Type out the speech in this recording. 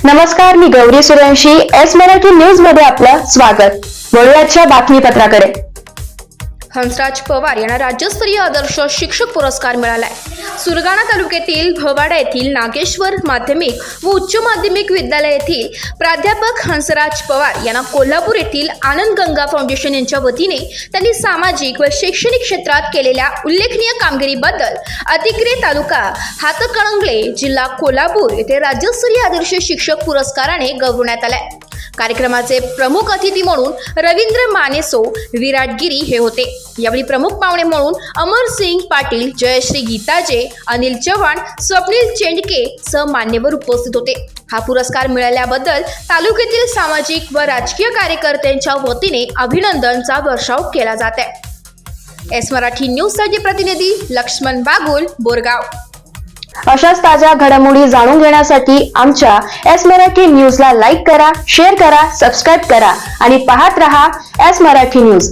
नमस्कार, मी Gauri Suryavanshi. S Marathi news मध्ये आपलं स्वागत. वळूयाच्या बातमीपत्राकडे. हंसराज पवार यांना राज्यस्तरीय आदर्श शिक्षक पुरस्कार मिळालाय. सुरगाणा तालुक्यातील भवाडा येथील नागेश्वर माध्यमिक व उच्च माध्यमिक विद्यालय येथील प्राध्यापक हंसराज पवार यांना कोल्हापूर येथील आनंद गंगा फाउंडेशन यांच्या वतीने त्यांनी सामाजिक व शैक्षणिक क्षेत्रात केलेल्या उल्लेखनीय कामगिरीबद्दल अतिक्रे तालुका हातकणंगले जिल्हा कोल्हापूर येथे राज्यस्तरीय आदर्श शिक्षक पुरस्काराने गौरवण्यात आलाय. कार्यक्रमाचे प्रमुख अतिथी म्हणून रवींद्र मानेसो विराटगिरी हे होते. यावेळी प्रमुख पाहुणे म्हणून अमरसिंग पाटील, जयश्री गीताजे, अनिल चव्हाण, स्वप्नील चेंडके सह मान्यवर उपस्थित होते. हा पुरस्कार मिळाल्याबद्दल तालुक्यातील सामाजिक व राजकीय कार्यकर्त्यांच्या वतीने अभिनंदनचा वर्षाव केला जात आहे. एस मराठी न्यूजसाठी प्रतिनिधी लक्ष्मण बागुल, बोरगाव. अशाच ताज्या घडामोडी जाणून घेण्यासाठी आमच्या एस मराठी न्यूजला लाईक करा, शेअर करा, सबस्क्राईब करा आणि पाहत रहा एस मराठी न्यूज.